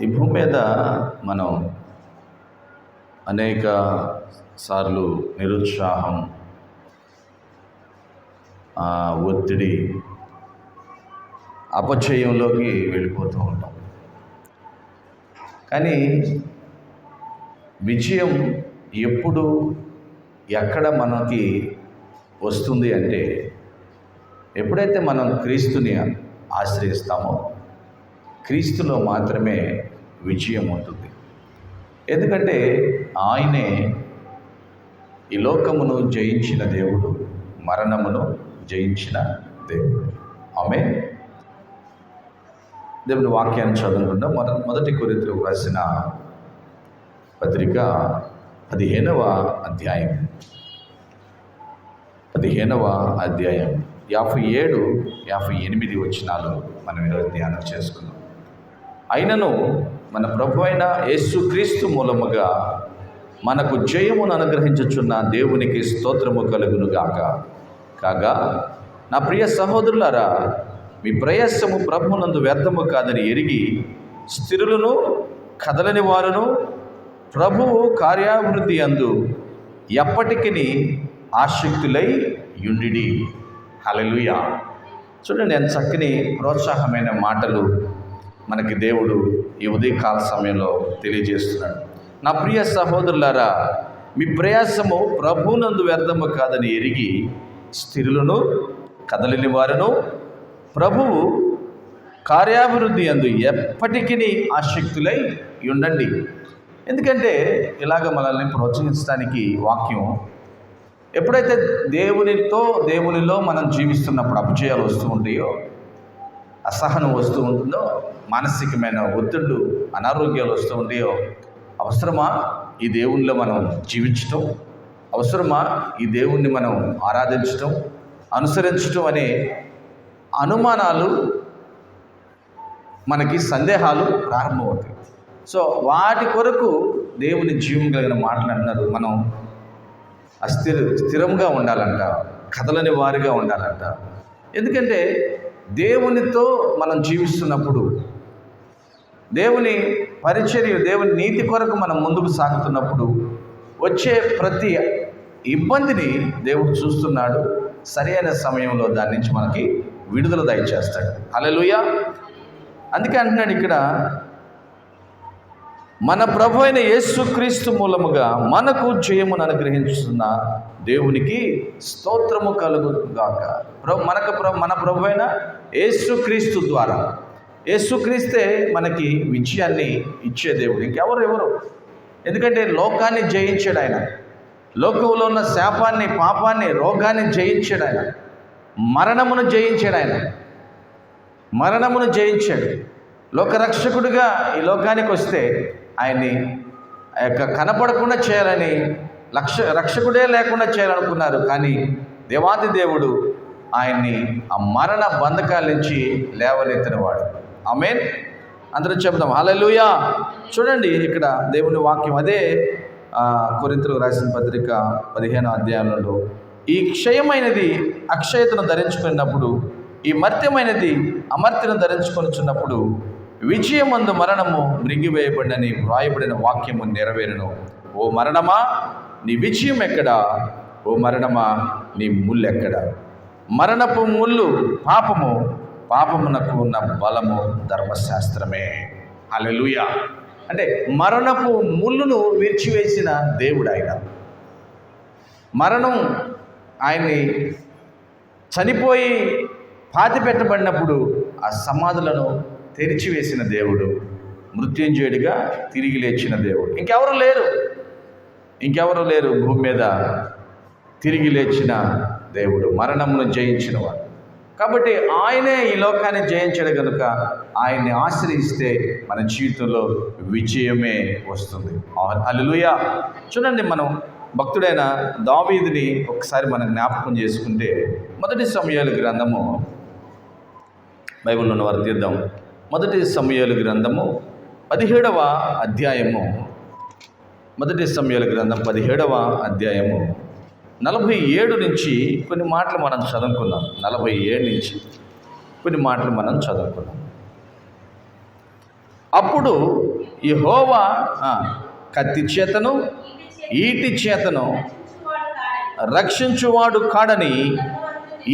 ఈ భూమి మీద మనం అనేక సార్లు నిరుత్సాహం, ఒత్తిడి, అపచయంలోకి వెళ్ళిపోతూ ఉంటాం. కానీ విజయం ఎప్పుడు ఎక్కడ మనకి వస్తుంది అంటే, ఎప్పుడైతే మనం క్రీస్తుని ఆశ్రయిస్తామో క్రీస్తులో మాత్రమే విజయం ఉంటుంది. ఎందుకంటే ఆయనే ఈ లోకమును జయించిన దేవుడు, మరణమును జయించిన దేవుడు. ఆమేన్. దేవుని వాక్యాన్ని చదువుకుందాం. మొదటి కొరింథీయులకు రాసిన పత్రిక 15వ అధ్యాయం 57, 58 వచనాలు మనం ఈరోజు ధ్యానం చేసుకున్నాం. అయినను మన ప్రభు అయిన యేసుక్రీస్తు మూలముగా మనకు జయమును అనుగ్రహించుచున్న దేవునికి స్తోత్రము కలుగును గాక. కాగా నా ప్రియ సహోదరులారా, మీ ప్రయాసము ప్రభువునందు వ్యర్థము కాదని ఎరిగి స్థిరులను కదలని వారును ప్రభువు కార్యాభివృద్ధి అందు ఎప్పటికీ ఆసక్తులై యుండిడి. హల్లెలూయా. చూడండి, ఎంత చక్కని ప్రోత్సాహమైన మాటలు మనకి దేవుడు ఈ ఉదయకాల సమయంలో తెలియజేస్తున్నాడు. నా ప్రియ సహోదరులారా, మీ ప్రయాసము ప్రభువునందు వ్యర్థము కాదని ఎరిగి స్థిరులను కదలని వారును ప్రభువు కార్యాభివృద్ధి అందు ఎప్పటికీ ఆసక్తులై ఉండండి. ఎందుకంటే ఇలాగ మనల్ని ప్రోత్సహించడానికి వాక్యం, ఎప్పుడైతే దేవునిలో మనం జీవిస్తున్నప్పుడు అపజయాలు వస్తూ ఉంటాయో, అసహనం వస్తూ ఉంటుందో, మానసికమైన ఒత్తిళ్ళు, అనారోగ్యాలు వస్తూ ఉంటాయో, అవసరమా ఈ దేవునిలో మనం జీవించటం? అవసరమా ఈ దేవుణ్ణి మనం ఆరాధించటం, అనుసరించటం అనే అనుమానాలు, మనకి సందేహాలు ప్రారంభమవుతాయి. సో వాటి కొరకు దేవుని జీవం కలిగిన మాటలు అంటున్నారు. మనం స్థిరంగా ఉండాలంట, కదలని వారిగా ఉండాలంట. ఎందుకంటే దేవునితో మనం జీవిస్తున్నప్పుడు, దేవుని పరిచర్య, దేవుని నీతి కొరకు మనం ముందుకు సాగుతున్నప్పుడు వచ్చే ప్రతి ఇబ్బందిని దేవుడు చూస్తున్నాడు. సరైన సమయంలో దాని నుంచి మనకి విడుదల దయచేస్తాడు. హల్లెలూయా. అందుకే అంటున్నాడు ఇక్కడ, మన ప్రభు అయిన యేసుక్రీస్తు మూలముగా మనకు జయమును అనుగ్రహించుతున్న దేవునికి స్తోత్రము కలుగుగాక. మన ప్రభు అయిన యేసుక్రీస్తు ద్వారా, యేసుక్రీస్తే మనకి విజయాన్ని ఇచ్చే దేవుడు, ఇంకెవరు. ఎందుకంటే లోకాన్ని జయించాడు ఆయన, లోకంలో ఉన్న శాపాన్ని, పాపాన్ని, రోగాన్ని జయించాడు ఆయన, మరణమును జయించాడు. లోకరక్షకుడిగా ఈ లోకానికి వస్తే ఆయన్ని కనపడకుండా చేయాలని, రక్షకుడే లేకుండా చేయాలనుకున్నారు. కానీ దేవాది దేవుడు ఆయన్ని ఆ మరణ బంధకాల నుంచి లేవనెత్తినవాడు. ఆమేన్. అందరూ చెప్దాం హల్లెలూయా. చూడండి, ఇక్కడ దేవుని వాక్యం అదే కొరింథీయులకు రాసిన పత్రిక 15వ అధ్యాయంలో, ఈ క్షయమైనది అక్షయతను ధరించుకున్నప్పుడు, ఈ మర్త్యమైనది అమర్త్యను ధరించుకొనిచున్నప్పుడు విజయమందు మరణము మృంగివేయబడినని వ్రాయబడిన వాక్యము నెరవేరును. ఓ మరణమా నీ విజయం ఎక్కడా? ఓ మరణమా నీ ముళ్ళు ఎక్కడా? మరణపు ముళ్ళు పాపము, పాపమునకు ఉన్న బలము ధర్మశాస్త్రమే. హల్లెలూయా. అంటే మరణపు ముళ్ళును విరిచివేసిన దేవుడు ఆయన. మరణం ఆయన్ని చనిపోయి పాతిపెట్టబడినప్పుడు ఆ సమాధులను తెరిచివేసిన దేవుడు, మృత్యుంజయుడిగా తిరిగి లేచిన దేవుడు. ఇంకెవరు లేరు భూమి మీద తిరిగి లేచిన దేవుడు, మరణమును జయించినవాడు. కాబట్టి ఆయనే ఈ లోకాన్ని జయించాడు కనుక ఆయన్ని ఆశ్రయిస్తే మన జీవితంలో విజయమే వస్తుంది. హల్లెలూయా. చూడండి, మనం భక్తుడైన దావీదుని ఒకసారి మనం జ్ఞాపకం చేసుకుంటే, మొదటి సమూయేలు గ్రంథము, బైబిల్లో ఉన్నవారు తీద్దాం. మొదటి సమూయేలు గ్రంథము 17వ అధ్యాయము, మొదటి సమూయేలు గ్రంథం 17వ అధ్యాయము 47 నుంచి కొన్ని మాటలు మనం చదువుకున్నాం. 47 నుంచి కొన్ని మాటలు మనం చదువుకున్నాం. అప్పుడు యెహోవా కత్తి చేతను ఈటి చేతను రక్షించువాడు కాడని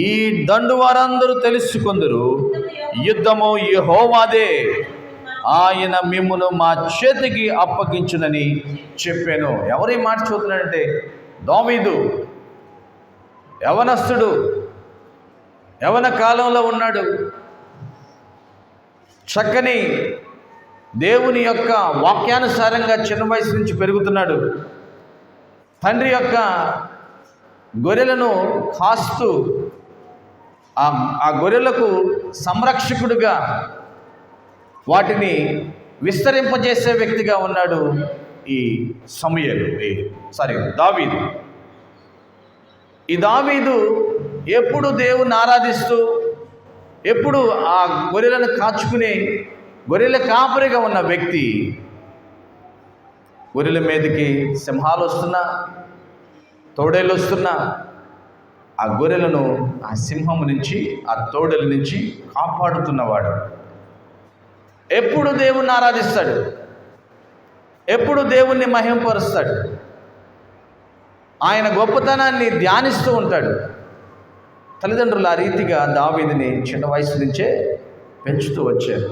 ఈ దండు వారందరూ తెలుసుకొందురు. యుద్ధము యెహోవాదే, ఆయన మిమ్మును మా చేతికి అప్పగించునని చెప్పాను. ఎవరి మాట చూస్తున్నాడంటే దావీదు. యవనస్తుడు, యవన కాలంలో ఉన్నాడు. చక్కని దేవుని యొక్క వాక్యానుసారంగా చిన్న వయసు నుంచి పెరుగుతున్నాడు. తండ్రి యొక్క గొర్రెలను కాస్తూ ఆ గొర్రెలకు సంరక్షకుడిగా వాటిని విస్తరింపజేసే వ్యక్తిగా ఉన్నాడు ఈ దావీదు. ఈ దావీదు ఎప్పుడు దేవుని ఆరాధిస్తూ, ఎప్పుడు ఆ గొర్రెలను కాచుకునే గొర్రెల కాపరిగా ఉన్న వ్యక్తి, గొర్రెల మీదకి సింహాలు వస్తున్నా, తోడేళ్ళు వస్తున్నా, ఆ గొర్రెలను ఆ సింహం నుంచి, ఆ తోడేల నుంచి కాపాడుతున్నవాడు. ఎప్పుడు దేవుణ్ణి ఆరాధిస్తాడు, ఎప్పుడు దేవుణ్ణి మహింపరుస్తాడు, ఆయన గొప్పతనాన్ని ధ్యానిస్తూ ఉంటాడు. తల్లిదండ్రులు ఆ రీతిగా దావీదుని చిన్న వయసు నుంచే పెంచుతూ వచ్చారు.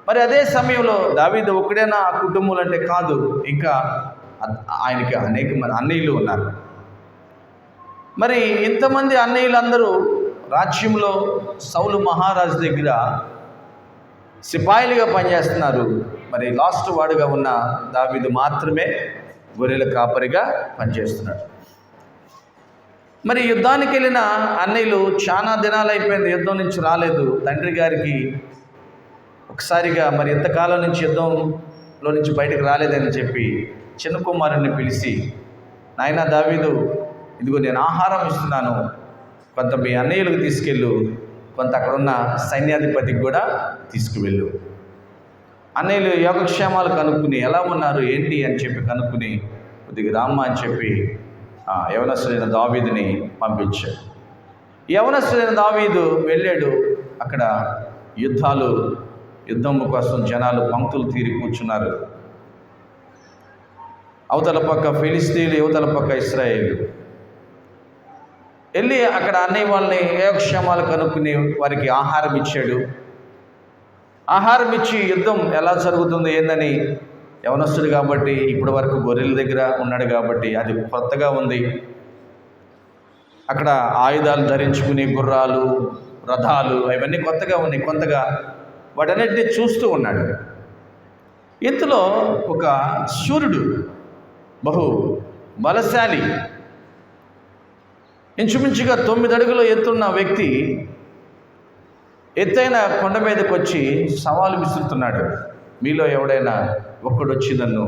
మరి అదే సమయంలో దావీదు ఒక్కడేనా ఆ కుటుంబంలో అంటే కాదు, ఇంకా ఆయనకి అనేక మంది అన్నయ్యలు ఉన్నారు. మరి ఇంతమంది అన్నయ్యలందరూ రాజ్యంలో సౌలు మహారాజు దగ్గర సిపాయిలుగా పనిచేస్తున్నారు. మరి లాస్ట్ వాడుగా ఉన్న దావీదు మాత్రమే గొర్రెల కాపరిగా పనిచేస్తున్నాడు. మరి యుద్ధానికి వెళ్ళిన అన్నయ్యలు చాలా దినాలు అయిపోయింది, యుద్ధం నుంచి రాలేదు. తండ్రి గారికి ఒకసారిగా మరి ఎంతకాలం నుంచి యుద్ధంలో నుంచి బయటకు రాలేదని చెప్పి చిన్న కుమారుడిని పిలిచి, నాయనా దావీదు, ఇదిగో నేను ఆహారం ఇస్తున్నాను, కొంత మీ అన్నయ్యలకు తీసుకెళ్ళు, కొంత అక్కడున్న సైన్యాధిపతికి కూడా తీసుకువెళ్ళు. అన్నయ్యలు యోగక్షేమాలు కనుక్కుని ఎలా ఉన్నారు ఏంటి అని చెప్పి కనుక్కుని కొద్దిగా రామ్మ అని చెప్పి యవనస్తుడైన దావీదుని పంపించాడు. యవనస్తుడైన దావీదు వెళ్ళాడు. అక్కడ యుద్ధం కోసం జనాలు పంక్తులు తీరి కూర్చున్నారు. అవతల పక్క ఫిలిస్తీన్లు, యువతల పక్క ఇశ్రాయేలు. వెళ్ళి అక్కడ అన్నయ్య వాళ్ళని యోగక్షేమాలు కనుక్కుని వారికి ఆహారం ఇచ్చాడు. ఆహారం ఇచ్చి యుద్ధం ఎలా జరుగుతుందో ఏందని, యవనస్తుడు కాబట్టి ఇప్పటి వరకు గొర్రెల దగ్గర ఉన్నాడు కాబట్టి అది కొత్తగా ఉంది. అక్కడ ఆయుధాలు ధరించుకుని గుర్రాలు, రథాలు అవన్నీ కొత్తగా ఉన్నాయి. కొంతగా వాటన్నిటిని చూస్తూ ఉన్నాడు. ఇంతలో ఒక సూర్యుడు, బహు బలశాలి, ఇంచుమించుగా 9 అడుగుల ఎత్తున్న వ్యక్తి ఎత్తైన కొండ మీదకి వచ్చి సవాలు విసురుతున్నాడు. మీలో ఎవడైనా ఒక్కడొచ్చి నన్ను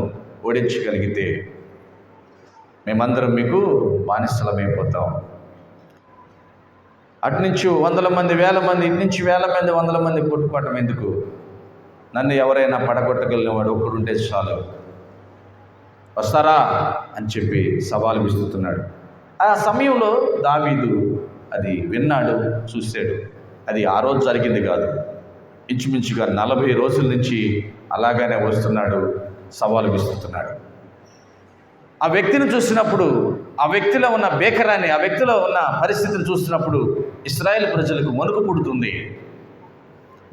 ఓడించగలిగితే మేమందరం మీకు బానిసలమైపోతాం. అటునుంచి 100 మంది 1000 మంది, ఇటు నుంచి 1000 మంది 100 మంది కొట్టుకోవటం ఎందుకు? నన్ను ఎవరైనా పడగొట్టగలిగిన వాడు ఒక్కడుంటే చాలు, వస్తారా అని చెప్పి సవాలు విసురుతున్నాడు. ఆ సమయంలో దావీదు అది విన్నాడు, చూశాడు. అది ఆ రోజు జరిగింది కాదు, ఇంచుమించుగా 40 రోజుల నుంచి అలాగనే వస్తున్నాడు, సవాలు విసురుతున్నాడు. ఆ వ్యక్తిని చూసినప్పుడు, ఆ వ్యక్తిలో ఉన్న బేకరాన్ని, ఆ వ్యక్తిలో ఉన్న పరిస్థితిని చూసినప్పుడు ఇశ్రాయేల్ ప్రజలకు వణుకు పుడుతుంది,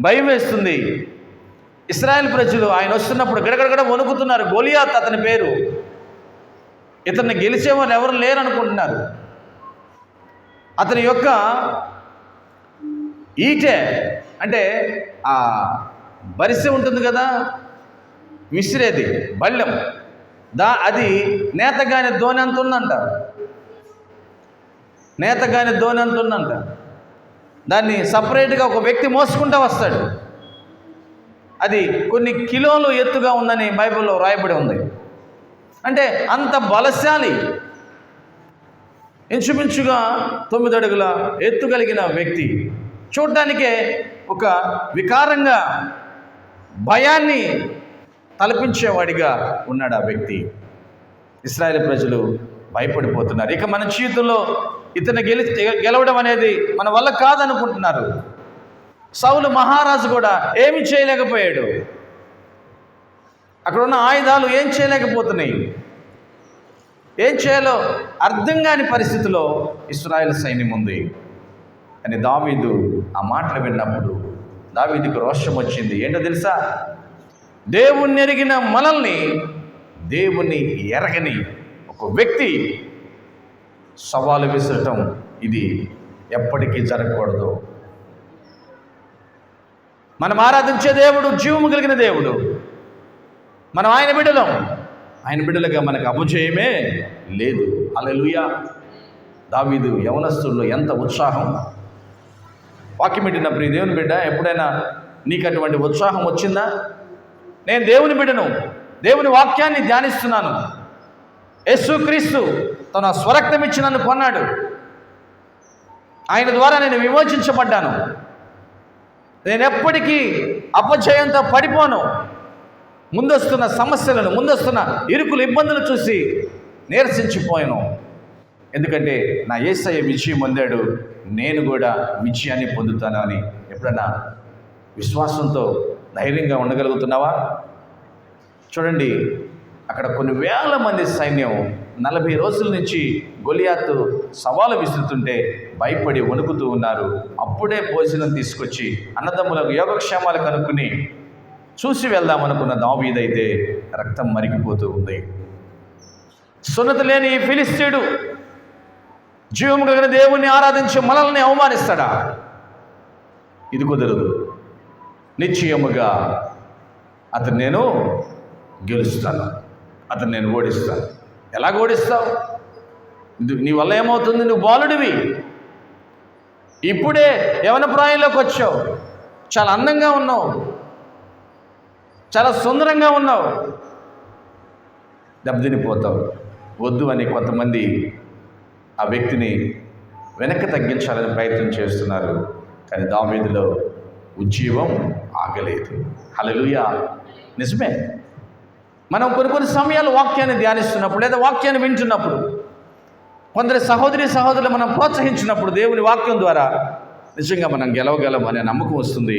భయం వేస్తుంది. ఇశ్రాయేల్ ప్రజలు ఆయన వస్తున్నప్పుడు గడగడగడ వణుకుతున్నారు. గొలియాత్ అతని పేరు. ఇతన్ని గెలిచేవారు ఎవరు లేరు అనుకుంటున్నారు. అతని యొక్క ఈటె అంటే ఆ బరిసె ఉంటుంది కదా, విసిరేది బళ్ళెం, అది నేతగాని ధోని అంత ఉందంట. నేతగాని ధోని అంత ఉందంట. దాన్ని సపరేట్గా ఒక వ్యక్తి మోసుకుంటూ వస్తాడు. అది కొన్ని కిలోలు ఎత్తుగా ఉందని బైబిల్లో రాయబడి ఉంది. అంటే అంత బలశాలి, ఇంచుమించుగా 9 అడుగుల ఎత్తు కలిగిన వ్యక్తి. చూడటానికే ఒక వికారంగా భయాన్ని తలపించేవాడిగా ఉన్నాడు ఆ వ్యక్తి. ఇశ్రాయేలు ప్రజలు భయపడిపోతున్నారు. ఇక మన జీవితంలో ఇతను గెలవడం అనేది మన వల్ల కాదనుకుంటున్నారు. సౌలు మహారాజు కూడా ఏమీ చేయలేకపోయాడు. అక్కడ ఉన్న ఆయుధాలు ఏం చేయలేకపోతున్నాయి. ఏం చేయాలో అర్థం కాని పరిస్థితిలో ఇశ్రాయేలు సైన్యం ఉంది. అని దావీదు ఆ మాటలు విన్నప్పుడు దావీదుకు రోషం వచ్చింది. ఏంటో తెలుసా? దేవుణ్ణి ఎరిగిన మనల్ని దేవుణ్ణి ఎరగని ఒక వ్యక్తి సవాలు విసరటం ఇది ఎప్పటికీ జరగకూడదు. మనం ఆరాధించే దేవుడు జీవము కలిగిన దేవుడు. మనం ఆయన బిడ్డలం. ఆయన బిడ్డలుగా మనకు అపజయమే లేదు. హల్లెలూయా. దావీదు యవనస్తుల్లో ఎంత ఉత్సాహం! వాక్యం పెట్టిన ప్రియ దేవుని బిడ్డ, ఎప్పుడైనా నీకు అటువంటి ఉత్సాహం వచ్చిందా? నేను దేవుని బిడ్డను, దేవుని వాక్యాన్ని ధ్యానిస్తున్నాను. యేసుక్రీస్తు తన స్వరక్తం ఇచ్చి నన్ను కొన్నాడు. ఆయన ద్వారా నేను విమోచించబడ్డాను. నేను ఎప్పటికీ అపజయంతో పడిపోను. ముందొస్తున్న సమస్యలను, ముందొస్తున్న ఇరుకులు, ఇబ్బందులు చూసి నీరసించిపోయాను. ఎందుకంటే నా యేసయ్య విజయం పొందాడు, నేను కూడా విజయాన్ని పొందుతాను అని ఎప్పుడన్నా విశ్వాసంతో ధైర్యంగా ఉండగలుగుతున్నావా? చూడండి, అక్కడ కొన్ని వేల మంది సైన్యం 40 రోజుల నుంచి గొలియాతు సవాలు విసురుతుంటే భయపడి వణుకుతూ ఉన్నారు. అప్పుడే భోజనం తీసుకొచ్చి అన్నదమ్ములకు యోగక్షేమాలు కనుక్కుని చూసి వెళ్దామనుకున్న దావీదైతే రక్తం మరిగిపోతూ ఉంది. సున్నతి లేని ఈ ఫిలిస్తీయుడు జీవము కలిగిన దేవుణ్ణి ఆరాధించి మనల్ని అవమానిస్తాడా? ఇది కుదరదు. నిశ్చయముగా అతను నేను గెలుస్తాను, అతను నేను ఓడిస్తాను. ఎలాగ ఓడిస్తావు? నీ వల్ల ఏమవుతుంది? నువ్వు బాలుడివి, ఇప్పుడే యవన ప్రాయంలోకి వచ్చావు, చాలా అందంగా ఉన్నావు, చాలా సుందరంగా ఉన్నావు, దెబ్బతినిపోతావు. వద్దు అని కొంతమంది ఆ వ్యక్తిని వెనక్కి తగ్గించాలని ప్రయత్నం చేస్తున్నారు. కానీ దావీదులో ఉజ్జీవం ఆగలేదు. హల్లెలూయా. నిజమే. మనం కొన్ని సమయాలు వాక్యాన్ని ధ్యానిస్తున్నప్పుడు లేదా వాక్యాన్ని వింటున్నప్పుడు కొందరి సహోదరులు మనం ప్రోత్సహించినప్పుడు దేవుని వాక్యం ద్వారా నిజంగా మనం గెలవగలం అనే నమ్మకం వస్తుంది.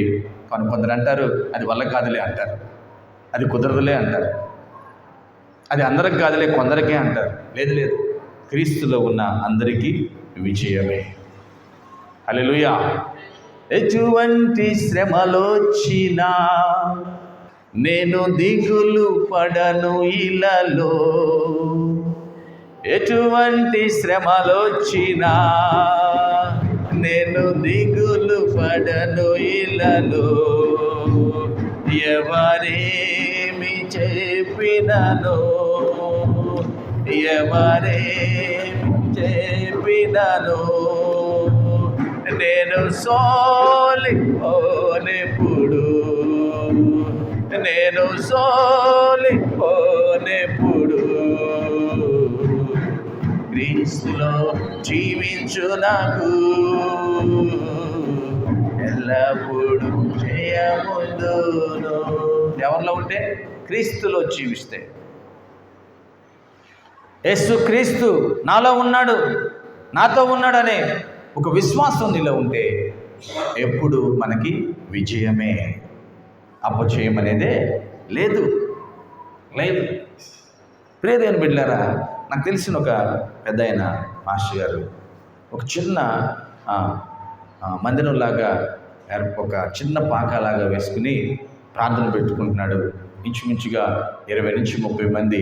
కానీ కొందరు అంటారు, అది వల్ల కాదులే అంటారు, అది కుదరదులే అంటారు, అది అందరికి కాదులే కొందరికే అంటారు. లేదు లేదు, క్రీస్తులో ఉన్న అందరికీ విజయమే. హల్లెలూయా. ఎటువంటి శ్రమలొచ్చినా నేను దిగులు పడను ఇలలో, ఎటువంటి శ్రమలొచ్చినా నేను దిగులు పడను ఇలలో, ఎవరేమి చెప్పినను, ఎవరేమి చెప్పినను నేను సోలిపోనెప్పుడు, నేను సోలిపోనెప్పుడు. క్రీస్తులో జీవించు నాకు ఎల్లప్పుడూ జయముందును. ఎవరిలో ఉంటే? క్రీస్తులో జీవిస్తే. యేసు క్రీస్తు నాలో ఉన్నాడు, నాతో ఉన్నాడనే ఒక విశ్వాసం నీలో ఉంటే ఎప్పుడు మనకి విజయమే, అపజయం అనేదే లేదు. లేదు. ప్రియదేవుని బిడ్డలారా, నాకు తెలిసిన ఒక పెద్ద ఆయన మాస్టర్ గారు ఒక చిన్న మందిరంలాగా ఒక చిన్న పాకలాగా వేసుకుని ప్రార్థన పెట్టుకుంటున్నాడు. ఇంచుమించుగా 20 నుంచి 30 మంది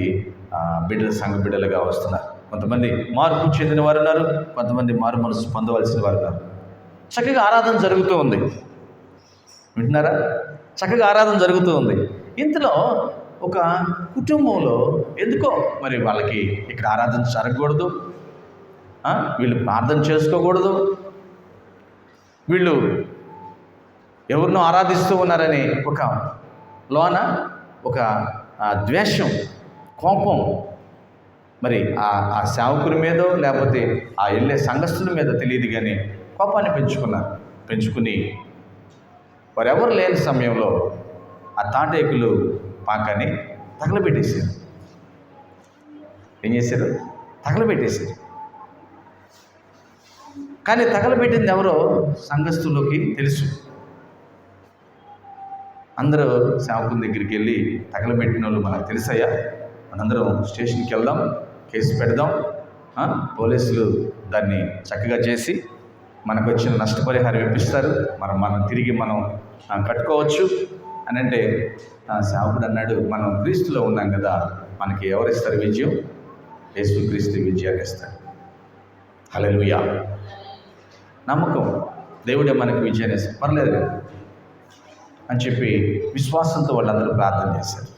బిడ్డల సంఘ బిడ్డలుగా వస్తున్నారు. కొంతమంది మార్పు చెందిన వారు ఉన్నారు, కొంతమంది మారు మనసు పొందవలసిన వారు ఉన్నారు. చక్కగా ఆరాధన జరుగుతూ ఉంది. వింటున్నారా? చక్కగా ఆరాధన జరుగుతూ ఉంది. ఇంతలో ఒక కుటుంబంలో ఎందుకో మరి వాళ్ళకి ఇక్కడ ఆరాధన జరగకూడదు, వీళ్ళు ప్రార్థన చేసుకోకూడదు, వీళ్ళు ఎవరినో ఆరాధిస్తూ ఉన్నారని ఒక లోన ఒక ద్వేషం, కోపం మరి ఆ సేవకుని మీదో లేకపోతే ఆ వెళ్ళే సంఘస్థుల మీద తెలియదు, కానీ కోపాన్ని పెంచుకుని వారెవరు లేని సమయంలో ఆ తాటేకులు పాకని తగలబెట్టేశారు. ఏం చేశారు? తగలబెట్టేశారు. కానీ తగలబెట్టింది ఎవరో సంఘస్థుల్లోకి తెలుసు. అందరూ సేవకుని దగ్గరికి వెళ్ళి తగలబెట్టిన వాళ్ళు మనకు తెలుసయ్యా, మనందరం స్టేషన్కి వెళ్దాం, కేసు పెడదాం, పోలీసులు దాన్ని చక్కగా చేసి మనకు వచ్చిన నష్టపరిహారం ఇప్పిస్తారు, మనం తిరిగి కట్టుకోవచ్చు అని అంటే సేవకుడు అన్నాడు, మనం క్రీస్తులో ఉన్నాం కదా, మనకి ఎవరిస్తారు విజయం? యేసుక్రీస్తు విజయాన్ని ఇస్తాడు. హల్లెలూయా. నమ్మకం, దేవుడే మనకి విజయాన్ని ఇస్తాడు, పర్లేదు కదా అని చెప్పి విశ్వాసంతో వాళ్ళందరూ ప్రార్థన చేశారు.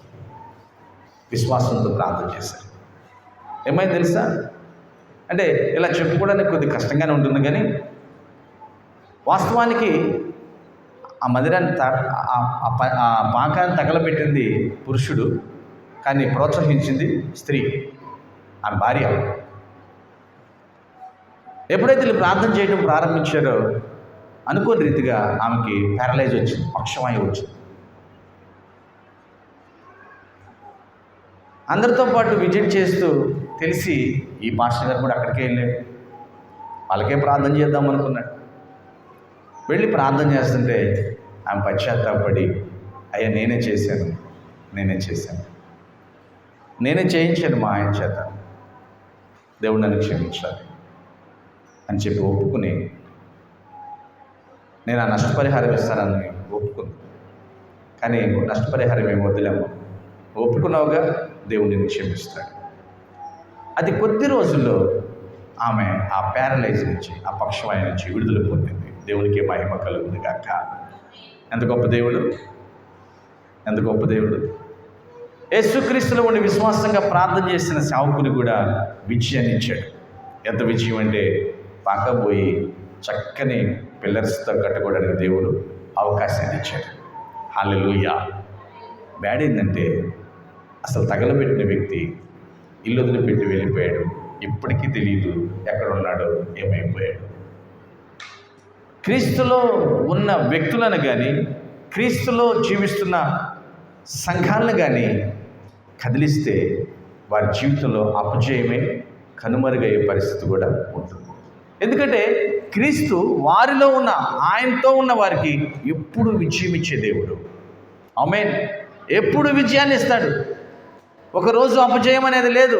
విశ్వాసంతో ప్రార్థన చేశారు. ఏమైంది తెలుసా? అంటే ఇలా చెప్పుకోవడానికి కొద్దిగా కష్టంగానే ఉంటుంది, కానీ వాస్తవానికి ఆ మందిరాన్ని ఆ పాకాన్ని తగలబెట్టింది పురుషుడు, కానీ ప్రోత్సహించింది స్త్రీ, ఆ భార్య. ఎప్పుడైతే వీళ్ళు ప్రార్థన చేయడం ప్రారంభించారో అనుకోని రీతిగా ఆమెకి ప్యారలైజ్ వచ్చింది, పక్షవాయువు వచ్చింది. అందరితో పాటు విజిట్ చేస్తూ తెలిసి ఈ పాస్టర్ గారు కూడా అక్కడికే వెళ్ళాడు. వాళ్ళకే ప్రార్థన చేద్దాం అనుకున్నాడు. వెళ్ళి ప్రార్థన చేస్తుంటే ఆమె పశ్చాత్తాపడి, అయ్యా నేనే చేశాను, నేనే చేయించాను మా ఆయన చేత, దేవుడు నన్ను క్షమించాలి అని చెప్పి ఒప్పుకుని, నేను ఆ నష్టపరిహారం ఇస్తానని ఒప్పుకుంది. కానీ నష్టపరిహారం ఏమి వదిలేము, ఒప్పుకున్నావుగా, దేవుడు నిన్ను క్షమిస్తాడు. అది కొద్ది రోజుల్లో ఆమె ఆ ప్యారలైజ్ నుంచి, ఆ పక్షవాయు నుంచి విడుదల పొందింది. దేవునికి మహిమ కలుగుతుంది కాక. ఎంత గొప్ప దేవుడు, ఎంత గొప్ప దేవుడు. యేసుక్రీస్తులో ఉండి విశ్వాసంగా ప్రార్థన చేసిన సేవకుని కూడా విజయాన్ని ఇచ్చాడు. ఎంత విజయం అంటే, పాకపోయి చక్కని పిల్లర్స్తో కట్టుకోవడానికి దేవుడు అవకాశాన్ని ఇచ్చాడు. హల్లెలూయా. బ్యాడ్ ఏంటంటే, అసలు తగలబెట్టిన వ్యక్తి ఇల్లు వదిలిపెట్టి వెళ్ళిపోయాడు. ఇప్పటికీ తెలియదు ఎక్కడ ఉన్నాడో, ఏమైపోయాడు. క్రీస్తులో ఉన్న వ్యక్తులను కానీ, క్రీస్తులో జీవిస్తున్న సంఘాలను కానీ కదిలిస్తే వారి జీవితంలో అపజయమే, కనుమరుగయ్యే పరిస్థితి కూడా ఉంటుంది. ఎందుకంటే క్రీస్తు వారిలో ఉన్న, ఆయనతో ఉన్న వారికి ఎప్పుడు విజయం ఇచ్చే దేవుడు. ఆమేన్. ఎప్పుడు విజయాన్ని ఇస్తాడు. ఒకరోజు అపజయం అనేది లేదు.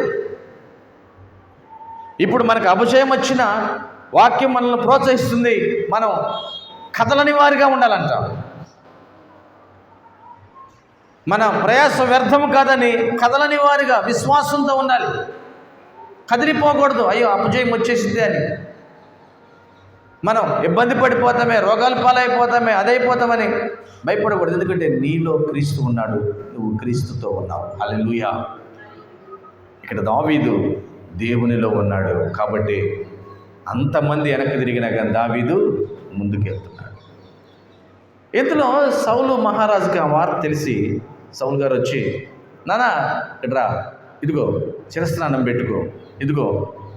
ఇప్పుడు మనకు అపజయం వచ్చినా వాక్యం మనల్ని ప్రోత్సహిస్తుంది, మనం కదలని వారిగా ఉండాలంట. మన ప్రయాసం వ్యర్థం కాదని కదలని వారిగా విశ్వాసంతో ఉండాలి. కదిలిపోకూడదు, అయ్యో అపజయం వచ్చేసింది అని. మనం ఇబ్బంది పడిపోతామే, రోగాల పాలైపోతామే, అదైపోతామని భయపడకూడదు. ఎందుకంటే నీలో క్రీస్తు ఉన్నాడు, నువ్వు క్రీస్తుతో ఉన్నావు. హల్లెలూయా. ఇక్కడ దావీదు దేవునిలో ఉన్నాడు కాబట్టి అంతమంది వెనక్కి తిరిగినా కానీ దావీదు ముందుకెళ్తున్నాడు. ఇంతలో సౌలు మహారాజుకి ఆ వార్త తెలిసి సౌలు గారు వచ్చి, నానా ఇట్రా, ఇదిగో శిరస్నానం పెట్టుకో, ఇదిగో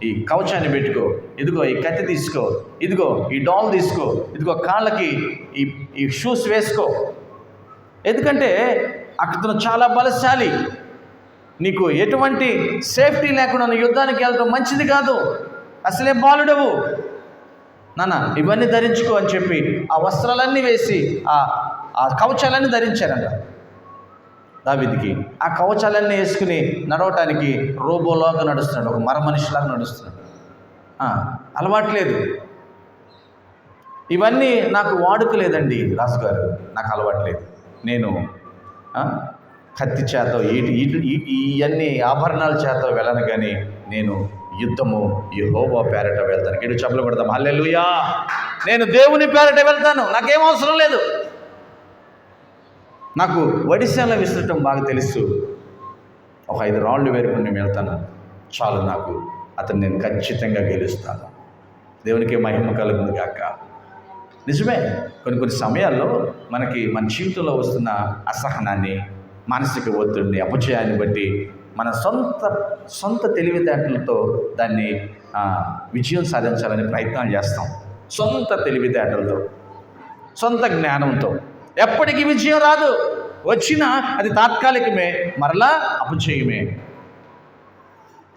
ఈ కవచాన్ని పెట్టుకో, ఇదిగో ఈ కత్తి తీసుకో, ఇదిగో ఈ డాల్ తీసుకో, ఇదిగో కాళ్ళకి ఈ షూస్ వేసుకో, ఎందుకంటే అతను చాలా బలశాలి, నీకు ఎటువంటి సేఫ్టీ లేకుండా నువ్వు యుద్ధానికి వెళ్ళడం మంచిది కాదు, అసలే బాలుడవు నాన్న, ఇవన్నీ ధరించుకో అని చెప్పి ఆ వస్త్రాలన్నీ వేసి ఆ కవచాలన్నీ ధరించారంట దావీదుకి. ఆ కవచాలన్నీ వేసుకుని నడవటానికి రోబోలాగా నడుస్తున్నాడు, ఒక మర మనిషిలాగా నడుస్తున్నాడు. అలవాట్లేదు. ఇవన్నీ నాకు వాడుక లేదండి రాజుగారు, నాకు అలవాట్లేదు. నేను కత్తి చేత ఇవన్నీ ఆభరణాల చేత వెళ్ళను, కానీ నేను యుద్ధము యెహోవా పేరట వెళ్తాను. ఇటు చెప్పలు కొడతాం హల్లెలూయా. నేను దేవుని పేరట వెళ్తాను, నాకేం అవసరం లేదు. నాకు వడిశాల విసరటం బాగా తెలుసు. ఒక 5 రాళ్ళు వేరుకుని నేను వెళ్తాను చాలు, నాకు అతను నేను ఖచ్చితంగా గెలుస్తాను. దేవునికి మహిమ కలుగును గాక. నిజమే, కొన్ని సమయాల్లో మనకి మన జీవితంలో వస్తున్న అసహనాన్ని, మానసిక ఒత్తిడిని, అపజయాన్ని బట్టి మన సొంత తెలివితేటలతో దాన్ని విజయం సాధించాలని ప్రయత్నం చేస్తాం. సొంత తెలివితేటలతో, సొంత జ్ఞానంతో ఎప్పటికీ విజయం రాదు. వచ్చినా అది తాత్కాలికమే, మరలా అపజయమే.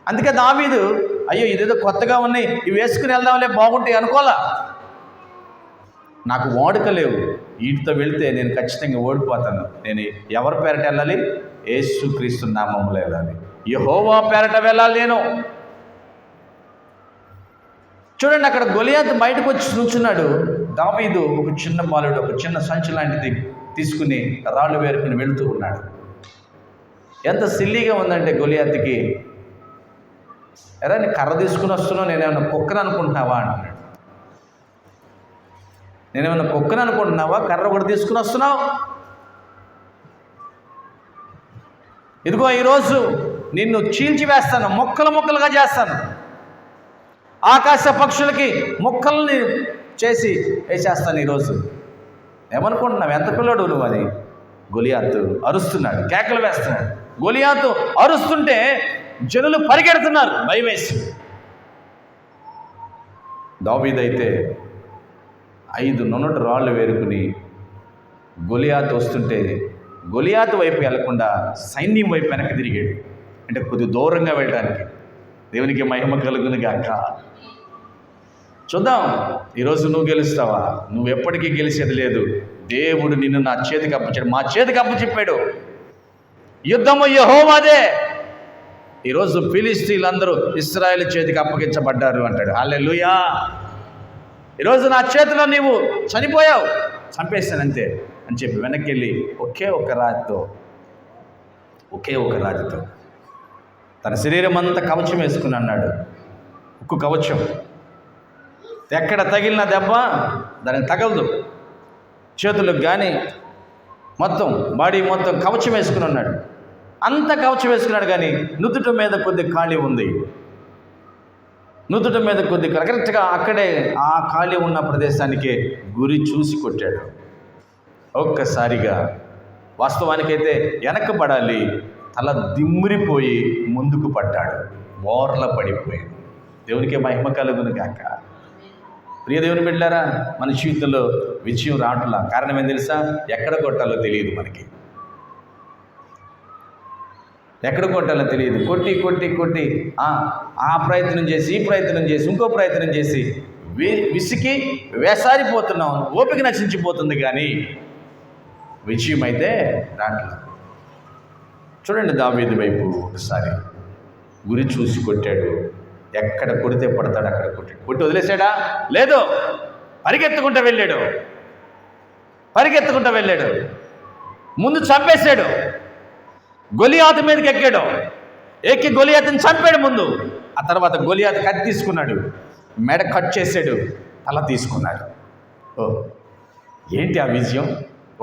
అందుకే దావీదు, అయ్యో ఇదేదో కొత్తగా ఉన్నాయి, ఇవి వేసుకుని వెళ్దాంలే బాగుంటాయి అనుకోలా. నాకు వాడుక లేవు, వీటితో వెళ్తే నేను ఖచ్చితంగా ఓడిపోతాను. నేను ఎవరి పేరట వెళ్ళాలి? యేసుక్రీస్తు నామములో వెళ్ళాలి, యెహోవా పేరట వెళ్ళాలి నేను. చూడండి, అక్కడ గొలియాతు బయటకు వచ్చి కూర్చున్నాడు. దావీదు ఒక చిన్న బాలుడు ఒక చిన్న సంచి లాంటిది తీసుకుని రాళ్ళు వేరుకుని వెళుతూ ఉన్నాడు. ఎంత సిల్లీగా ఉందంటే గొలియాతుకి, ఎరా నీ కర్ర తీసుకుని వస్తున్నావు, నేనేమన్నా కుక్కను అనుకుంటున్నావా అంటున్నాడు. నేనేమన్నా కుక్కను అనుకుంటున్నావా? కర్ర కూడా తీసుకుని వస్తున్నావు. ఇదిగో ఈరోజు నిన్ను చీల్చి వేస్తాను, ముక్కలు ముక్కలుగా చేస్తాను, ఆకాశ పక్షులకి ముక్కల్ని చేసి వేసేస్తాను ఈరోజు. ఏమనుకుంటున్నావు? ఎంత పిల్లడు నువ్వు అని గొలియాతు అరుస్తున్నాడు, కేకలు వేస్తున్నాడు. గొలియాతు అరుస్తుంటే జనులు పరిగెడుతున్నారు భయమేసి. దావీదైతే 5 నున్నటి రాళ్ళు వేరుకుని గొలియాతు వస్తుంటే గొలియాతు వైపు వెళ్లకుండా సైన్యం వైపు వెనక్కి తిరిగాడు. అంటే కొద్ది దూరంగా వెళ్ళడానికి. దేవునికి మహిమ కలుగును గాక. చూద్దాం, ఈరోజు నువ్వు గెలుస్తావా? నువ్వు ఎప్పటికీ గెలిచేది లేదు. దేవుడు నిన్ను నా చేతికి అప్పచెప్పాడు, మా చేతికి అప్పచెప్పాడు. యుద్ధము యెహోవాదే. ఈరోజు ఫిలిష్తీయులందరూ ఇశ్రాయేలు చేతికి అప్పగించబడ్డారు అంటాడు. హల్లెలూయా. ఈరోజు నా చేతిలో నీవు చనిపోయావు, చంపేశానంతే అని చెప్పి వెనక్కి వెళ్ళి ఒకే ఒక రాతితో తన శరీరం అంతా కవచం వేసుకుని అన్నాడు. ఉక్కు కవచం, ఎక్కడ తగిలిన దెబ్బ దానికి తగలదు. చేతులకు కానీ మొత్తం బాడీ మొత్తం కవచం వేసుకుని ఉన్నాడు. అంత కవచం వేసుకున్నాడు, కానీ నుదుట మీద కొద్ది ఖాళీ ఉంది. నుదుట మీద కొద్ది కరెక్ట్గా అక్కడే ఆ ఖాళీ ఉన్న ప్రదేశానికే గురి చూసి కొట్టాడు. ఒక్కసారిగా వాస్తవానికైతే వెనకబడాలి, తల దిమ్మిరిపోయి ముందుకు పడ్డాడు, బోర్ల పడిపోయాడు. దేవునికే మహిమ కలుగును గాక. ప్రియ దేవుని బిడ్డలారా, మన జీవితంలో విజయం రావట్లా కారణం ఏం తెలుసా? ఎక్కడ కొట్టాలో తెలియదు మనకి. ఎక్కడ కొట్టాలో తెలియదు. కొట్టి కొట్టి కొట్టి ఆ ప్రయత్నం చేసి ఈ ప్రయత్నం చేసి ఇంకో ప్రయత్నం చేసి విసికి వేసారిపోతున్నాం, ఓపిక నశించిపోతుంది, కానీ విజయం అయితే రావట్లా. చూడండి, దావీదు వైపు ఒకసారి గురి చూసి కొట్టాడు. ఎక్కడ కొడితే పడతాడు అక్కడ కొట్టాడు. కొట్టి వదిలేశాడా? లేదు, పరిగెత్తుకుంటూ వెళ్ళాడు. ముందు చంపేశాడు. గొలియాతు మీదకి ఎక్కి గొలియాతుని చంపాడు ముందు. ఆ తర్వాత గొలియాతు కత్తి తీసుకున్నాడు, మెడ కట్ చేశాడు, తల తీసుకున్నాడు. ఏంటి ఆ విజయం?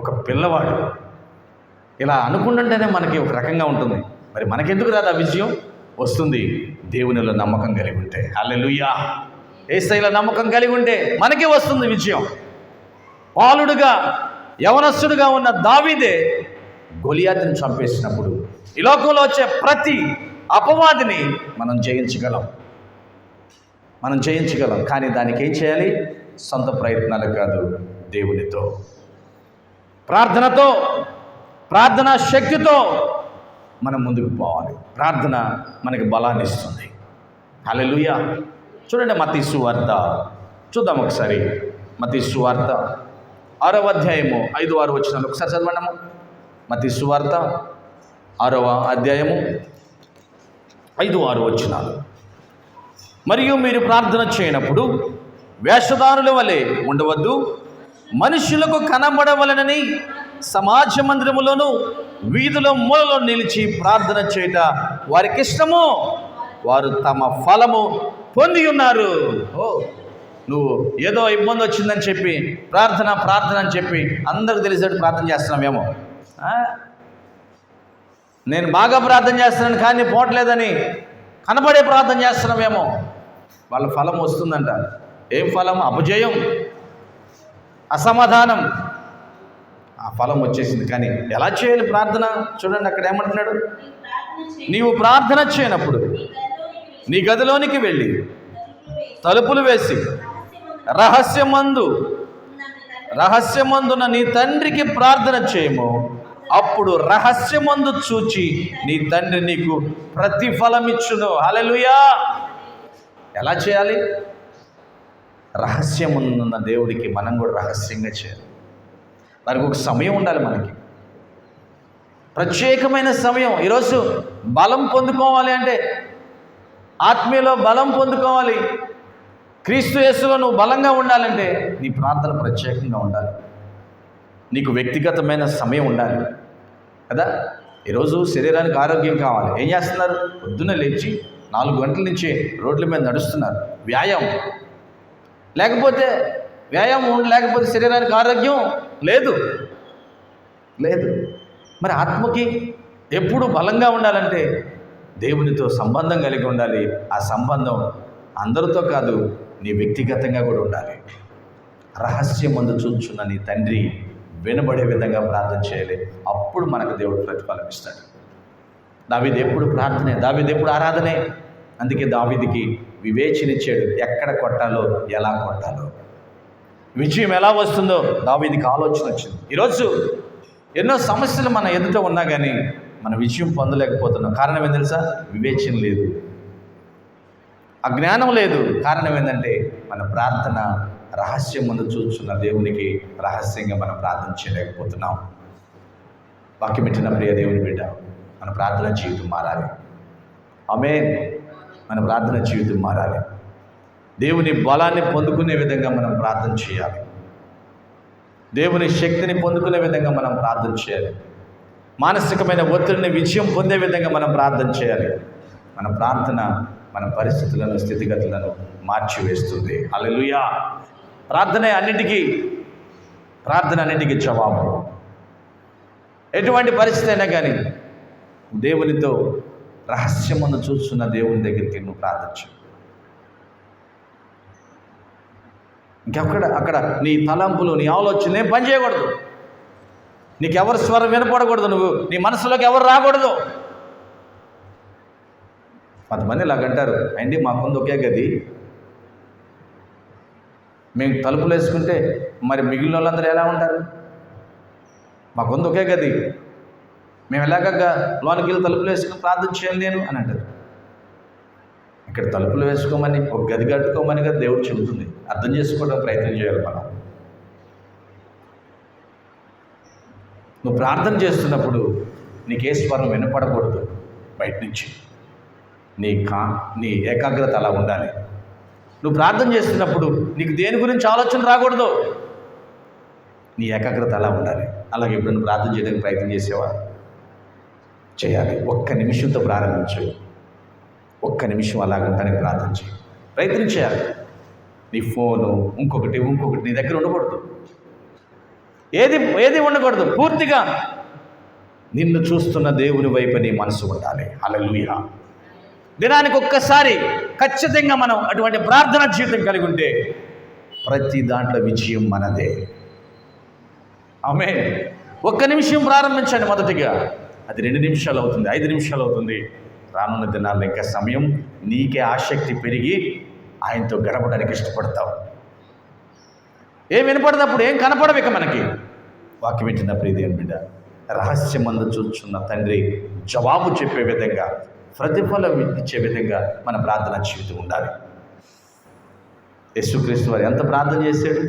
ఒక పిల్లవాడు ఇలా అనుకుంటుంటేనే మనకి ఒక రకంగా ఉంటుంది. మరి మనకెందుకు రాదు ఆ విజయం? వస్తుంది దేవునిలో నమ్మకం కలిగి ఉంటే. హల్లెలూయా. యేసయ్యలో నమ్మకం కలిగి ఉంటే మనకే వస్తుంది విజయం. బాలుడుగా యవనస్తుడుగా ఉన్న దావీదే గొలియాతుని చంపేసినప్పుడు ఈ లోకంలో వచ్చే ప్రతి అపవాదిని మనం జయించగలం. కానీ దానికి ఏం చేయాలి? సొంత ప్రయత్నాలు కాదు, దేవునితో, ప్రార్థనతో, ప్రార్థనా శక్తితో మనం ముందుకు పోవాలి. ప్రార్థన మనకి బలాన్ని ఇస్తుంది. హల్లెలూయా. చూడండి, మత్తయి సువార్త చూద్దాం ఒకసారి. మత్తయి సువార్త 6వ అధ్యాయము 5-6 వచనాలు ఒకసారి చదవండి. మత్తయి సువార్త 6వ అధ్యాయము 5-6 వచనాలు. మరియు మీరు ప్రార్థన చేయనప్పుడు వేషధారుల వలె ఉండవద్దు, మనుషులకు కనబడవలనని సమాజ మందిరములోను వీధిలో మూలలో నిలిచి ప్రార్థన చేయట వారికి ఇష్టము, వారు తమ ఫలము పొంది ఉన్నారు. నువ్వు ఏదో ఇబ్బంది వచ్చిందని చెప్పి ప్రార్థన అని చెప్పి అందరికి తెలిసేట్టు ప్రార్థన చేస్తున్నామేమో. నేను బాగా ప్రార్థన చేస్తున్నాను కానీ పోవట్లేదని కనబడే ప్రార్థన చేస్తున్నామేమో. వాళ్ళ ఫలం వస్తుందంట. ఏం ఫలం? అపజయం, అసమాధానం. ఆ ఫలం వచ్చేసింది. కానీ ఎలా చేయాలి ప్రార్థన? చూడండి, అక్కడ ఏమంటున్నాడు? నీవు ప్రార్థన చేయనప్పుడు నీ గదిలోనికి వెళ్ళి తలుపులు వేసి రహస్యమందున నీ తండ్రికి ప్రార్థన చేయము. అప్పుడు రహస్యమందు చూచి నీ తండ్రి నీకు ప్రతిఫలమిచ్చును. హల్లెలూయా. ఎలా చేయాలి? రహస్యమున్న దేవుడికి మనం కూడా రహస్యంగా చేయాలి. దానికి ఒక సమయం ఉండాలి మనకి, ప్రత్యేకమైన సమయం. ఈరోజు బలం పొందుకోవాలి అంటే, ఆత్మీయలో బలం పొందుకోవాలి, క్రీస్తు యేసులో నువ్వు బలంగా ఉండాలంటే నీ ప్రార్థన ప్రత్యేకంగా ఉండాలి, నీకు వ్యక్తిగతమైన సమయం ఉండాలి కదా. ఈరోజు శరీరానికి ఆరోగ్యం కావాలి, ఏం చేస్తున్నారు? పొద్దున్నే లేచి 4 గంటల నుంచి రోడ్ల మీద నడుస్తున్నారు, వ్యాయామం లేకపోతే శరీరానికి ఆరోగ్యం లేదు. మరి ఆత్మకి ఎప్పుడు బలంగా ఉండాలంటే దేవునితో సంబంధం కలిగి ఉండాలి. ఆ సంబంధం అందరితో కాదు, నీ వ్యక్తిగతంగా కూడా ఉండాలి. రహస్యమందు చూచున్న నీ తండ్రి వినబడే విధంగా ప్రార్థన చేయాలి. అప్పుడు మనకు దేవుడు ప్రతిఫలం ఇస్తాడు. దావీదు ఎప్పుడు ప్రార్థనే, దావీదు ఎప్పుడు ఆరాధనే. అందుకే దావీదుకి వివేచనిచ్చాడు, ఎక్కడ కొట్టాలో, ఎలా కొట్టాలో, విజయం ఎలా వస్తుందో దావీదుకి ఆలోచన వచ్చింది. ఈరోజు ఎన్నో సమస్యలు మన ఎదుట ఉన్నా కానీ మన విజయం పొందలేకపోతున్నాం. కారణం ఏం తెలుసా? వివేచన లేదు, అజ్ఞానం లేదు. కారణం ఏంటంటే మన ప్రార్థన రహస్యం ముందు చూస్తున్న దేవునికి రహస్యంగా మనం ప్రార్థన చేయలేకపోతున్నాం. వాక్యం ఇచ్చిన ప్రియ దేవుని బిడ్డ, మన ప్రార్థన జీవితం మారాలి. ఆమేన్. మన ప్రార్థన జీవితం మారాలి. దేవుని బలాన్ని పొందుకునే విధంగా మనం ప్రార్థన చేయాలి. దేవుని శక్తిని పొందుకునే విధంగా మనం ప్రార్థన చేయాలి. మానసికమైన ఒత్తిడిని విజయం పొందే విధంగా మనం ప్రార్థన చేయాలి. మన ప్రార్థన మన పరిస్థితులను, స్థితిగతులను మార్చివేస్తుంది. హల్లెలూయా. ప్రార్థన అన్నిటికీ జవాబు. ఎటువంటి పరిస్థితి అయినా కానీ దేవునితో రహస్యమును చూస్తున్న దేవుని దగ్గరికి నువ్వు ప్రార్థించు. అక్కడ నీ తలంపులు, నీ ఆలోచనలు ఏం పని చేయకూడదు. నీకు ఎవరి స్వరం వినపడకూడదు, నీ మనసులోకి ఎవరు రాకూడదు. కొంతమంది ఇలాగంటారు, అండి మాకుంది ఒకే గది, మేము తలుపులు వేసుకుంటే మరి మిగిలిన వాళ్ళందరూ ఎలా ఉంటారు? మాకుంది ఒకే గది, మేము ఎలాగ లోనికి వెళ్ళి తలుపులు వేసుకుని ప్రార్థన చేయాలి నేను అని అంటారు. ఇక్కడ తలుపులు వేసుకోమని, ఒక గది కట్టుకోమని కదా దేవుడు చెబుతుంది. అర్థం చేసుకోవడం ప్రయత్నం చేయాలి మనం. నువ్వు ప్రార్థన చేస్తున్నప్పుడు నీకే స్వరం వినపడకూడదు బయట నుంచి. నీ ఏకాగ్రత అలా ఉండాలి. నువ్వు ప్రార్థన చేస్తున్నప్పుడు నీకు దేని గురించి ఆలోచన రాకూడదు. నీ ఏకాగ్రత అలా ఉండాలి. అలాగే ఇప్పుడు నువ్వు ప్రార్థన చేయడానికి ప్రయత్నం చేసేవా? చేయాలి. ఒక్క నిమిషంతో ప్రారంభించు. ఒక్క నిమిషం అలాగంటానికి ప్రార్థన చేయి, ప్రయత్నం చేయాలి. నీ ఫోను ఇంకొకటి నీ దగ్గర ఉండకూడదు. ఏది ఉండకూడదు. పూర్తిగా నిన్ను చూస్తున్న దేవుని వైపు నీ మనసు ఉండాలి. హల్లెలూయా. దినానికి ఒక్కసారి ఖచ్చితంగా మనం అటువంటి ప్రార్థన జీవితం కలిగి ఉంటే ప్రతి దాంట్లో విజయం మనదే. ఆమేన్. ఒక్క నిమిషం ప్రారంభించండి. మొదటిగా అది 2 నిమిషాలు అవుతుంది, 5 నిమిషాలు అవుతుంది. రానున్న దినాల్లో ఇంకా సమయం, నీకే ఆసక్తి పెరిగి ఆయనతో గడపడానికి ఇష్టపడతావు. ఏం వినపడినప్పుడు ఏం కనపడవు ఇక మనకి. వాక్యం వింటున్న ప్రియ దేవుని బిడ్డ, రహస్యమందు చూచున్న తండ్రి జవాబు చెప్పే విధంగా, ప్రతిఫలం ఇచ్చే విధంగా మన ప్రార్థన జీవితం ఉండాలి. యేసుక్రీస్తు వారు ఎంత ప్రార్థన చేశాడు?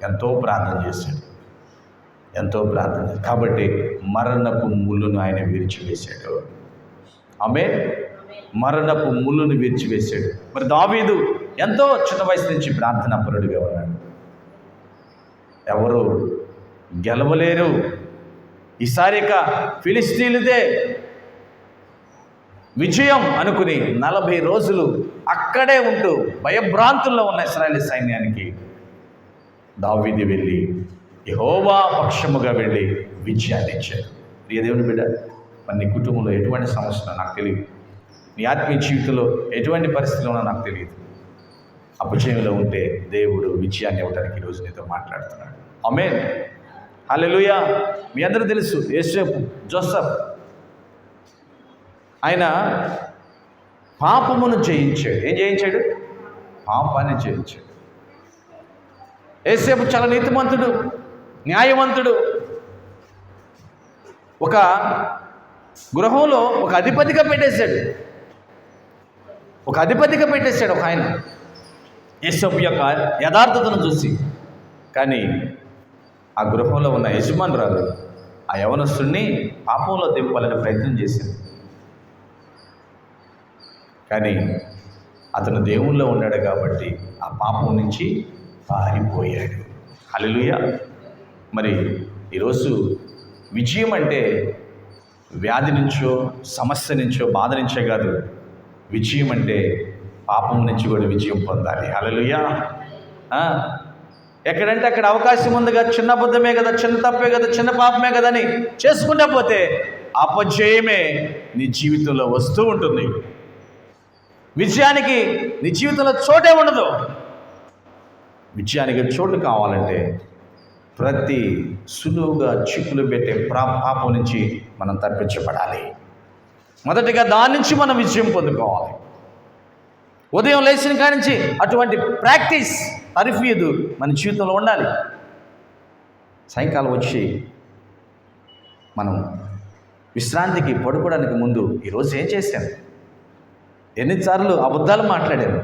ఎంతో ప్రార్థన చేశాడు. కాబట్టి మరణపు ముళ్ళును ఆయన విరిచివేశాడు. ఆమేన్. మరణపు ముళ్ళును విరిచివేశాడు. మరి దావీదు ఎంతో చిన్న వయసు నుంచి ప్రార్థనా పరుడిగా ఉన్నాడు. ఎవరు గెలవలేరు, ఈసారి ఇక ఫిలిస్తీన్లదే విజయం అనుకుని 40 రోజులు అక్కడే ఉంటూ భయభ్రాంతుల్లో ఉన్న ఇశ్రాయేలు సైన్యానికి దావీదు వెళ్ళి యెహోవా పక్షముగా వెళ్ళి విజయాన్ని ఇచ్చాడు. ప్రియ దేవుని బిడ్డ, మరి నీ కుటుంబంలో ఎటువంటి సమస్యలో నాకు తెలియదు, నీ ఆత్మీయ జీవితంలో ఎటువంటి పరిస్థితిలో ఉన్నా నాకు తెలియదు. అపజయంలో ఉంటే దేవుడు విజయాన్ని ఇవ్వడానికి ఈరోజు నీతో మాట్లాడుతున్నాడు. ఆమేన్. హల్లెలూయా. మీ అందరూ తెలుసు యోసేపు, జోసెఫ్, ఆయన పాపమును జయించాడు. ఏం జయించాడు? పాపాన్ని జయించాడు. యోసేపు చాలా నీతిమంతుడు, న్యాయవంతుడు. ఒక గృహంలో ఒక అధిపతిగా పెట్టేశాడు. ఒక ఆయన యోసేపు యొక్క యథార్థతను చూసి. కానీ ఆ గృహంలో ఉన్న యజమానురాలు ఆ యవనస్తుడిని పాపంలో దింపాలని ప్రయత్నం చేసింది. కానీ అతను దేవుల్లో ఉన్నాడు కాబట్టి ఆ పాపం నుంచి పారిపోయాడు. హల్లెలూయా. మరి ఈరోజు విజయం అంటే వ్యాధి నుంచో, సమస్య నుంచో, బాధ నుంచే కాదు. విజయం అంటే పాపం నుంచి కూడా విజయం పొందాలి. హల్లెలూయా. ఎక్కడంటే అక్కడ అవకాశం ఉంది కదా, చిన్న అబద్ధమే కదా, చిన్న తప్పే కదా, చిన్న పాపమే కదా అని చేసుకుంటా పోతే అపజయమే నీ జీవితంలో వస్తూ ఉంటుంది. విజయానికి నీ జీవితంలో చోటే ఉండదు. విజయానికి చోటు కావాలంటే ప్రతి సులువుగా చిక్కులు పెట్టే పాపం నుంచి మనం తప్పించబడాలి. మొదటిగా దాని నుంచి మనం విజయం పొందుకోవాలి. ఉదయం లేచిన కాడి నుంచి అటువంటి ప్రాక్టీస్ తరిఫీదు మన జీవితంలో ఉండాలి. సాయంకాలం వచ్చి మనం విశ్రాంతికి పడుకోవడానికి ముందు ఈరోజు ఏం చేశాను, ఎన్నిసార్లు అబద్ధాలు మాట్లాడాను,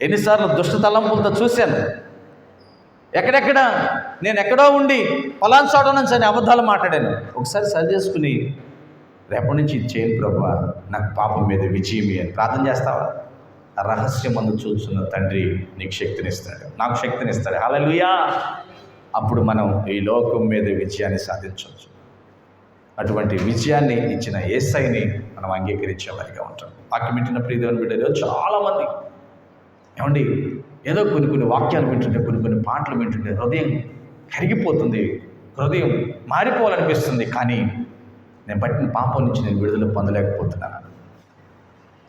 ఎన్నిసార్లు దుష్ట తలంపులతో చూశాను, ఎక్కడెక్కడ నేను ఎక్కడో ఉండి పలానా చోట నుంచి అని అబద్ధాలు మాట్లాడాను. ఒకసారి సరి చేసుకుని రేపటి నుంచి చేయను ప్రభువా, నాకు పాపం మీద విజయం అని ప్రార్థన చేస్తావా? రహస్యమందు చూస్తున్న తండ్రి నీకు శక్తినిస్తాడు, నాకు శక్తినిస్తాడు. హల్లెలూయా. అప్పుడు మనం ఈ లోకం మీద విజయాన్ని సాధించవచ్చు. అటువంటి విజయాన్ని ఇచ్చిన యేసయ్యని మనం అంగీకరించేవారిగా ఉంటాం. వాక్యం వింటున్న ప్రియ దేవుని బిడ్డలు చాలామంది ఏమండి, ఏదో కొన్ని వాక్యాలు వింటుంటే, కొన్ని పాటలు వింటుంటే హృదయం కరిగిపోతుంది, హృదయం మారిపోవాలనిపిస్తుంది. కానీ నేను పట్టిన పాపం నుంచి నేను విడుదల పొందలేకపోతున్నాను,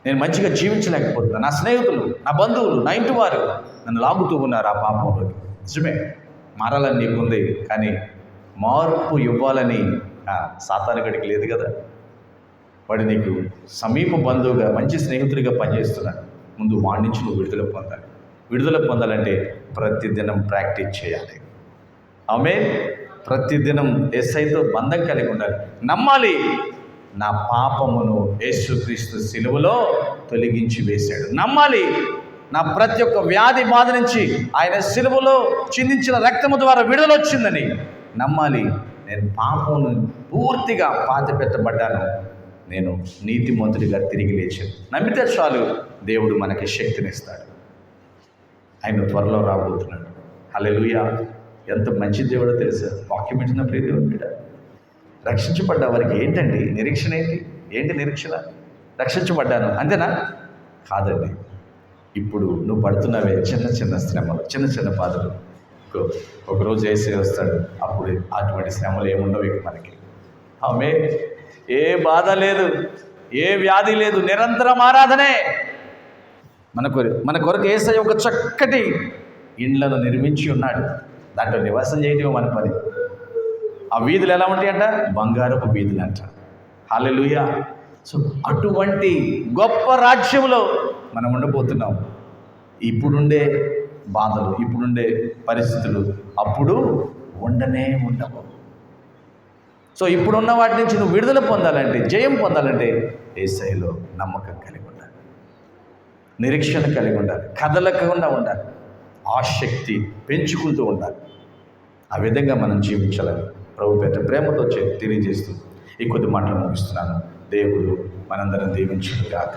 నేను మంచిగా జీవించలేకపోతున్నాను. నా స్నేహితులు, నా బంధువులు, నా ఇంటి వారు నన్ను లాగుతూ ఉన్నారు ఆ పాపంలోకి. నిజమే, మారాలని నీకుంది, కానీ మార్పు ఇవ్వాలని సాతానుడికి లేదు కదా. వాడు నీకు సమీప బంధువుగా, మంచి స్నేహితుడిగా పనిచేస్తున్నాడు. ముందు వాడి నుంచి నువ్వు విడుదల పొందాలి. విడుదల పొందాలంటే ప్రతిదినం ప్రాక్టీస్ చేయాలి. ఆమేన్. ప్రతిదినం యేసయ్యతో బంధం కలిగి ఉండాలి. నమ్మాలి, నా పాపమును యేసుక్రీస్తు సిలువలో తొలగించి వేశాడు. నమ్మాలి, నా ప్రతి ఒక్క వ్యాధి బాధ నుంచి ఆయన సిలువలో చిందించిన రక్తము ద్వారా విడుదల వచ్చిందని నమ్మాలి. నేను పాపమును పూర్తిగా పాతిపెట్టబడ్డాను, నేను నీతిమంతుడిగా తిరిగి లేచాను. నమ్మితే చాలు, దేవుడు మనకి శక్తినిస్తాడు. ఆయన త్వరలో రాబోతున్నాడు. హల్లెలూయా. ఎంత మంచి దేవుడో తెలుసా. వాక్యం వింటున్న ప్రియ దేవుని బిడ్డ, రక్షించబడ్డ వారికి ఏంటండి నిరీక్షణ? ఏంటి నిరీక్షణ? రక్షించబడ్డాను అంతేనా? కాదండి. ఇప్పుడు నువ్వు పడుతున్నవే చిన్న శ్రమలు, చిన్న బాధలు. ఒకరోజు వేసే వస్తాడు, అప్పుడు అటువంటి శ్రమలు ఏముండవు ఇక మనకి. ఆమె ఏ బాధ లేదు, ఏ వ్యాధి లేదు, నిరంతరం ఆరాధనే. మన కొరకు యేసయ్య ఒక చక్కటి ఇండ్లను నిర్మించి ఉన్నాడు. దాంట్లో నివాసం చేయటం మన పని. ఆ వీధులు ఎలా ఉంటాయంట? బంగారపు వీధులు అంట. హల్లెలూయా. సో అటువంటి గొప్ప రాజ్యంలో మనం ఉండబోతున్నాం. ఇప్పుడుండే బాధలు, ఇప్పుడుండే పరిస్థితులు అప్పుడు ఉండవు. సో ఇప్పుడున్న వాటి నుంచి నువ్వు విడుదల పొందాలంటే, జయం పొందాలంటే యేసయ్యలో నమ్మకం కలిగి ఉండాలి, నిరీక్షణ కలిగి ఉండాలి, కదలకుండా ఉండాలి, ఆసక్తి పెంచుకుంటూ ఉండాలి. ఆ విధంగా మనం జీవించాలని ప్రభు పేట ప్రేమతో తెలియజేస్తూ ఈ కొద్ది మాటలు ముగిస్తున్నాను. దేవుడు మనందరం దీవించును గాక.